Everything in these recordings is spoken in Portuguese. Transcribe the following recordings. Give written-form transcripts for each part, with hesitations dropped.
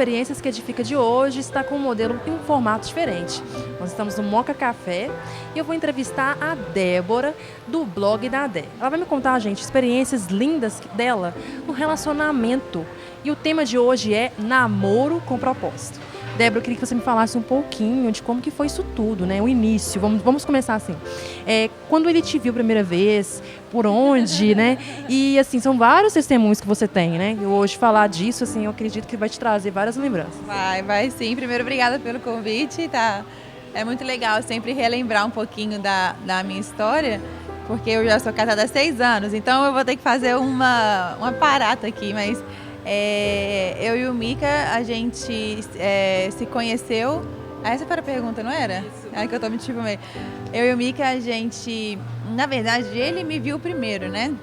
Experiências que Edifica de hoje está com um modelo e um formato diferente. Nós estamos no Moca Café e eu vou entrevistar a Débora, do blog da Dé. Ela vai me contar, gente, experiências lindas dela no relacionamento. E o tema de hoje é namoro com propósito. Débora, eu queria que você me falasse um pouquinho de como que foi isso tudo, né? O início, vamos começar assim. Quando ele te viu a primeira vez, por onde, né? E, assim, são vários testemunhos que você tem, né? E hoje falar disso, assim, eu acredito que vai te trazer várias lembranças. Vai sim. Primeiro, obrigada pelo convite, tá? É muito legal sempre relembrar um pouquinho da minha história, porque eu já sou casada há 6 anos, então eu vou ter que fazer uma parata aqui, mas... eu e o Mica, a gente se conheceu. Essa foi a pergunta, não era? Isso. É que eu tô me tipo meio. Eu e o Mica, a gente. Na verdade, ele me viu primeiro, né?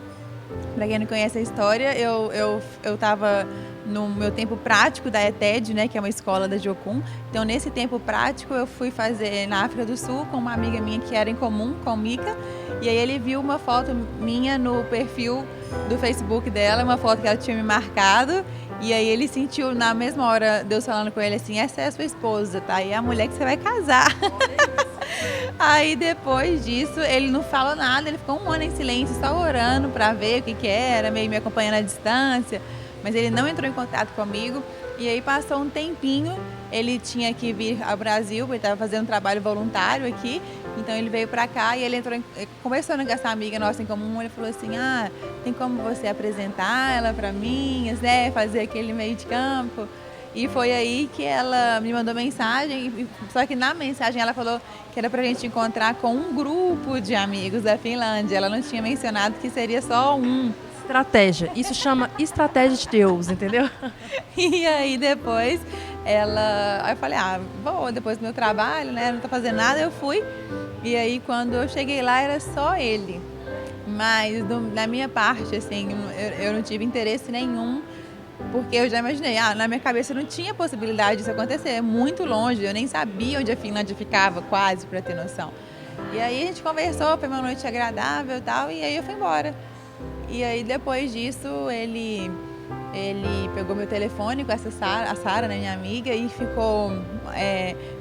Pra quem não conhece a história, eu tava no meu tempo prático da ETED, né? Que é uma escola da Jocum. Então, nesse tempo prático, eu fui fazer na África do Sul com uma amiga minha que era em comum com o Mica. E aí ele viu uma foto minha no perfil do Facebook dela, uma foto que ela tinha me marcado. E aí ele sentiu, na mesma hora, Deus falando com ele assim, essa é a sua esposa, tá? E é a mulher que você vai casar. Aí depois disso, ele não falou nada, ele ficou 1 ano em silêncio, só orando pra ver o que era, meio me acompanhando à distância. Mas ele não entrou em contato comigo. E aí passou um tempinho, ele tinha que vir ao Brasil, porque ele estava fazendo um trabalho voluntário aqui. Então ele veio pra cá e ele conversando com essa amiga nossa em comum, ele falou assim, tem como você apresentar ela pra mim, né, fazer aquele meio de campo. E foi aí que ela me mandou mensagem, só que na mensagem ela falou que era pra gente encontrar com um grupo de amigos da Finlândia. Ela não tinha mencionado que seria só um. Estratégia. Isso chama estratégia de Deus, entendeu? E aí depois aí eu falei, vou depois do meu trabalho, né? Não tô fazendo nada, eu fui. E aí quando eu cheguei lá era só ele. Mas da minha parte, assim, eu não tive interesse nenhum, porque eu já imaginei, na minha cabeça não tinha possibilidade disso acontecer, é muito longe, eu nem sabia onde a Finlândia ficava, quase, para ter noção. E aí a gente conversou, foi uma noite agradável e tal, e aí eu fui embora. E aí depois disso ele pegou meu telefone com a Sara, né, minha amiga, e ficou,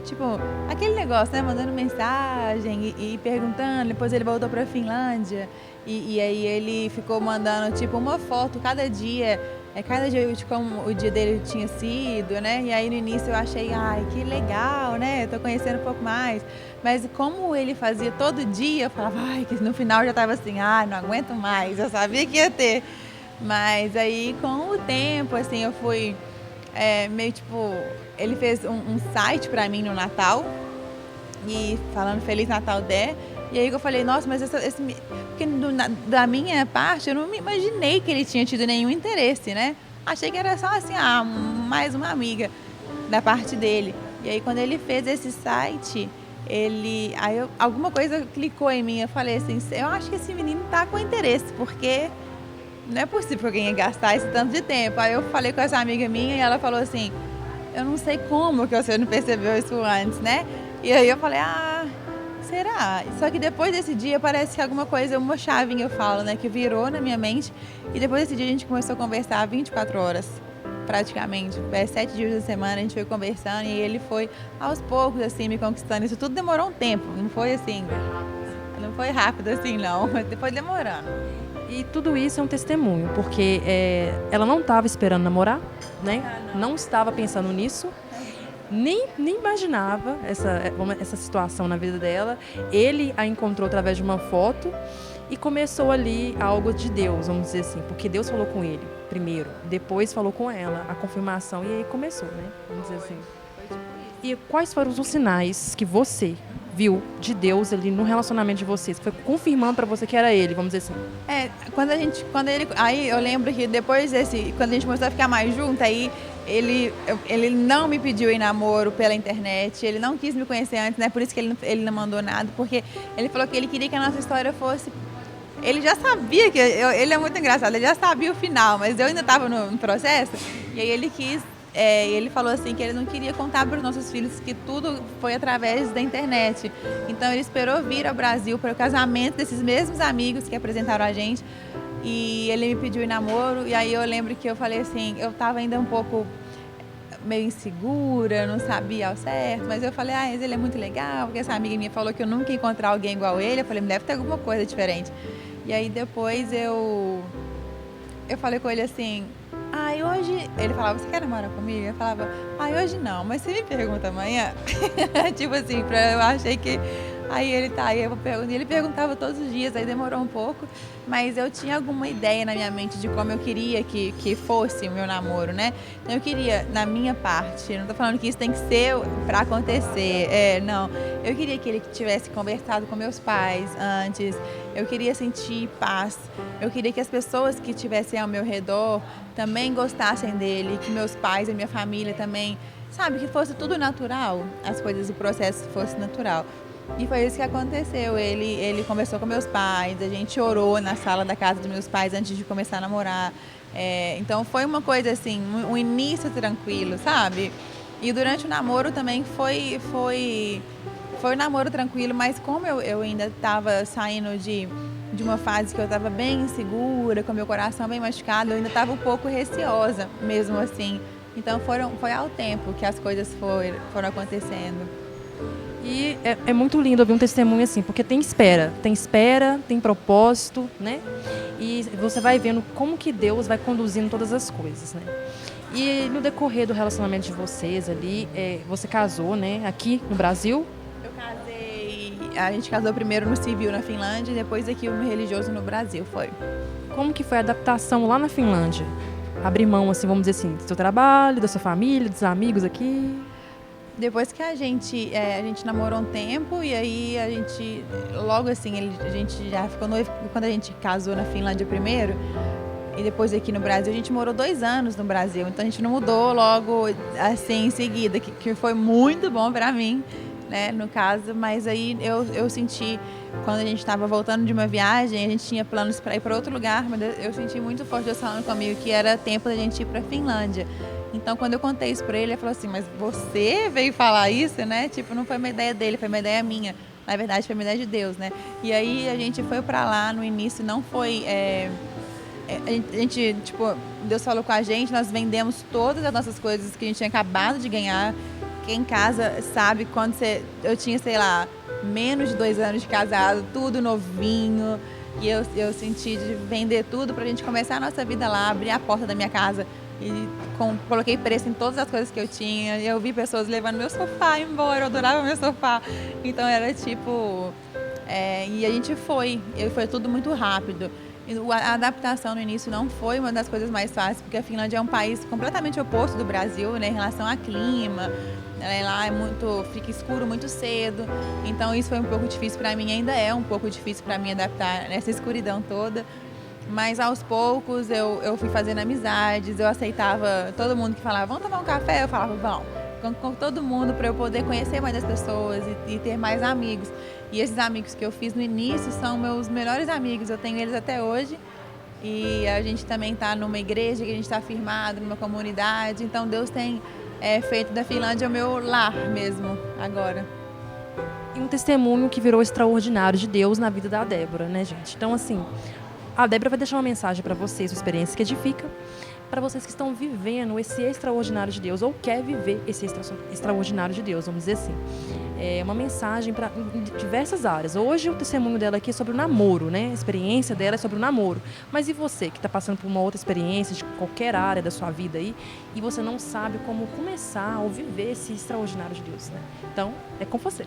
tipo, aquele negócio, né, mandando mensagem e perguntando. Depois ele voltou pra Finlândia e aí ele ficou mandando, tipo, uma foto cada dia de como o dia dele tinha sido, né? E aí no início eu achei, que legal, né? Tô conhecendo um pouco mais. Mas como ele fazia todo dia, eu falava, que no final eu já tava assim, não aguento mais, eu sabia que ia ter. Mas aí com o tempo, assim, eu fui meio tipo, ele fez um site pra mim no Natal, e falando Feliz Natal Dé. E aí eu falei, nossa, mas porque da minha parte eu não me imaginei que ele tinha tido nenhum interesse, né? Achei que era só assim, mais uma amiga da parte dele. E aí quando ele fez esse site, alguma coisa clicou em mim, eu falei assim, eu acho que esse menino tá com interesse, porque não é possível que alguém ia gastar esse tanto de tempo. Aí eu falei com essa amiga minha e ela falou assim, eu não sei como que você não percebeu isso antes, né? E aí eu falei, será? Só que depois desse dia parece que alguma coisa, uma chavinha eu falo, né, que virou na minha mente. E depois desse dia a gente começou a conversar 24 horas, praticamente. 7 dias da semana a gente foi conversando e ele foi aos poucos, assim, me conquistando. Isso tudo demorou um tempo, não foi assim, não foi rápido assim não, mas foi demorando. E tudo isso é um testemunho, porque ela não estava esperando namorar, né? Não estava pensando nisso. Nem imaginava essa situação na vida dela. Ele a encontrou através de uma foto e começou ali algo de Deus, vamos dizer assim, porque Deus falou com ele primeiro, depois falou com ela, a confirmação, e aí começou, né? Vamos dizer assim. E quais foram os sinais que você viu de Deus ali no relacionamento de vocês, que foi confirmando pra você que era ele, vamos dizer assim? Aí eu lembro que depois quando a gente começou a ficar mais junto, aí ele não me pediu em namoro pela internet, ele não quis me conhecer antes, né? Por isso que ele não mandou nada, porque ele falou que ele queria que a nossa história fosse... Ele já sabia ele é muito engraçado, ele já sabia o final, mas eu ainda estava no processo, e aí ele quis... ele falou assim que ele não queria contar para os nossos filhos que tudo foi através da internet. Então ele esperou vir ao Brasil para o casamento desses mesmos amigos que apresentaram a gente. E ele me pediu em namoro. E aí eu lembro que eu falei assim, eu estava ainda um pouco meio insegura, não sabia ao certo, mas eu falei, mas ele é muito legal, porque essa amiga minha falou que eu nunca ia encontrar alguém igual ele. Eu falei, deve ter alguma coisa diferente. E aí depois eu falei com ele assim, hoje... Ele falava, você quer namorar comigo? Eu falava, hoje não, mas você me pergunta amanhã? Tipo assim, eu achei que... Aí ele perguntava todos os dias, aí demorou um pouco, mas eu tinha alguma ideia na minha mente de como eu queria que fosse o meu namoro, né? Então eu queria, na minha parte, não tô falando que isso tem que ser pra acontecer, não. Eu queria que ele tivesse conversado com meus pais antes, eu queria sentir paz, eu queria que as pessoas que estivessem ao meu redor também gostassem dele, que meus pais e minha família também, sabe, que fosse tudo natural, as coisas, o processo fosse natural. E foi isso que aconteceu. Ele conversou com meus pais, a gente orou na sala da casa dos meus pais antes de começar a namorar. Então foi uma coisa assim, um início tranquilo, sabe? E durante o namoro também foi um namoro tranquilo, mas como eu ainda estava saindo de uma fase que eu estava bem insegura, com meu coração bem machucado, eu ainda estava um pouco receosa mesmo assim. Então foi ao tempo que as coisas foram acontecendo. E é muito lindo ouvir um testemunho assim, porque tem espera, tem propósito, né? E você vai vendo como que Deus vai conduzindo todas as coisas, né? E no decorrer do relacionamento de vocês ali, você casou, né? Aqui no Brasil? Eu casei, a gente casou primeiro no civil na Finlândia e depois aqui no religioso no Brasil, foi. Como que foi a adaptação lá na Finlândia? Abrir mão, assim, vamos dizer assim, do seu trabalho, da sua família, dos amigos aqui? Depois que a gente namorou um tempo e aí a gente, logo assim, a gente já ficou noivo quando a gente casou na Finlândia primeiro e depois aqui no Brasil, a gente morou 2 anos no Brasil, então a gente não mudou logo assim em seguida, que foi muito bom pra mim, né, no caso, mas aí eu senti, quando a gente estava voltando de uma viagem, a gente tinha planos para ir para outro lugar, mas eu senti muito forte Deus falando comigo que era tempo da gente ir pra Finlândia. Então, quando eu contei isso pra ele falou assim, mas você veio falar isso, né? Tipo, não foi uma ideia dele, foi uma ideia minha. Na verdade, foi uma ideia de Deus, né? E aí, a gente foi pra lá, no início, não foi... a gente, tipo, Deus falou com a gente, nós vendemos todas as nossas coisas que a gente tinha acabado de ganhar. Quem em casa sabe, quando eu tinha, sei lá, menos de 2 anos de casado, tudo novinho. E eu senti de vender tudo pra gente começar a nossa vida lá, abrir a porta da minha casa. E coloquei preço em todas as coisas que eu tinha. E eu vi pessoas levando meu sofá embora, eu adorava meu sofá. Então era tipo... e a gente foi tudo muito rápido. E a adaptação no início não foi uma das coisas mais fáceis, porque a Finlândia é um país completamente oposto do Brasil, né, em relação ao clima. Lá fica escuro muito cedo. Então isso foi um pouco difícil para mim, ainda é um pouco difícil para mim adaptar nessa escuridão toda. Mas aos poucos eu fui fazendo amizades, eu aceitava todo mundo que falava, vamos tomar um café? Eu falava, vamos, com todo mundo para eu poder conhecer mais as pessoas e ter mais amigos. E esses amigos que eu fiz no início são meus melhores amigos, eu tenho eles até hoje. E a gente também está numa igreja, que a gente está firmado, numa comunidade. Então Deus tem feito da Finlândia o meu lar mesmo, agora. E um testemunho que virou extraordinário de Deus na vida da Débora, né, gente? Então, assim... A Débora vai deixar uma mensagem para vocês, uma experiência que edifica, para vocês que estão vivendo esse extraordinário de Deus, ou quer viver esse extraordinário de Deus, vamos dizer assim. É uma mensagem para diversas áreas. Hoje o testemunho dela aqui é sobre o namoro, né? A experiência dela é sobre o namoro. Mas e você que está passando por uma outra experiência de qualquer área da sua vida aí, e você não sabe como começar ou viver esse extraordinário de Deus, né? Então, é com você.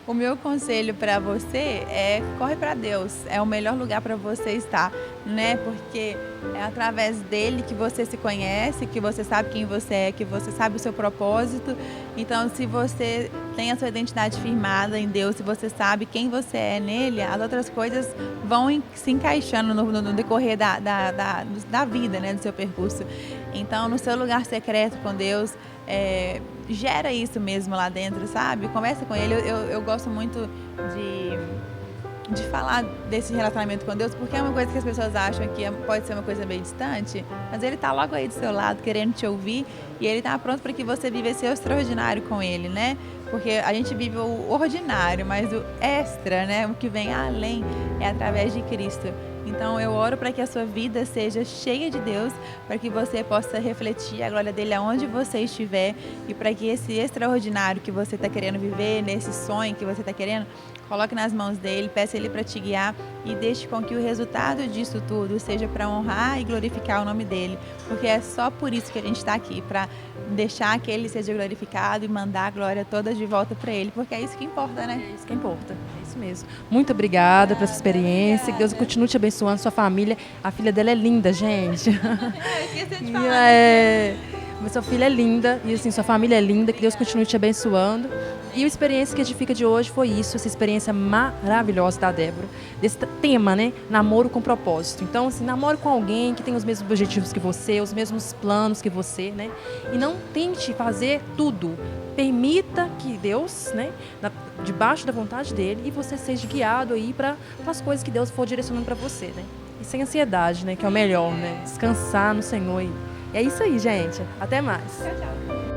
O meu conselho para você é corre para Deus. É o melhor lugar para você estar, né? Porque é através dele que você se conhece, que você sabe quem você é, que você sabe o seu propósito. Então, se você tem a sua identidade firmada em Deus, se você sabe quem você é nele, as outras coisas vão se encaixando no decorrer da vida, né? Do seu percurso. Então, no seu lugar secreto com Deus, gera isso mesmo lá dentro, sabe? Conversa com ele. Eu gosto muito de falar desse relacionamento com Deus, porque é uma coisa que as pessoas acham que pode ser uma coisa meio distante, mas ele tá logo aí do seu lado, querendo te ouvir, e ele tá pronto para que você viva esse extraordinário com ele, né? Porque a gente vive o ordinário, mas o extra, né? O que vem além é através de Cristo. Então eu oro para que a sua vida seja cheia de Deus, para que você possa refletir a glória dele aonde você estiver e para que esse extraordinário que você está querendo viver, nesse sonho que você está querendo, coloque nas mãos dele, peça ele para te guiar e deixe com que o resultado disso tudo seja para honrar e glorificar o nome dele, porque é só por isso que a gente está aqui, para deixar que ele seja glorificado e mandar a glória toda de volta para ele, porque é isso que importa, né? É isso que importa, é isso mesmo. Muito obrigada por essa experiência, que Deus continue te abençoando, sua família. A filha dela é linda, gente. Esqueci de falar. Mas sua filha é linda, e assim, sua família é linda, que Deus continue te abençoando. E a experiência que edifica de hoje foi isso, essa experiência maravilhosa da Débora, desse tema, né? Namoro com propósito. Então, assim, namore com alguém que tem os mesmos objetivos que você, os mesmos planos que você, né? E não tente fazer tudo. Permita que Deus, né? Debaixo da vontade dele, e você seja guiado aí para as coisas que Deus for direcionando para você, né? E sem ansiedade, né? Que é o melhor, né? Descansar no Senhor. E é isso aí, gente. Até mais. Tchau, tchau.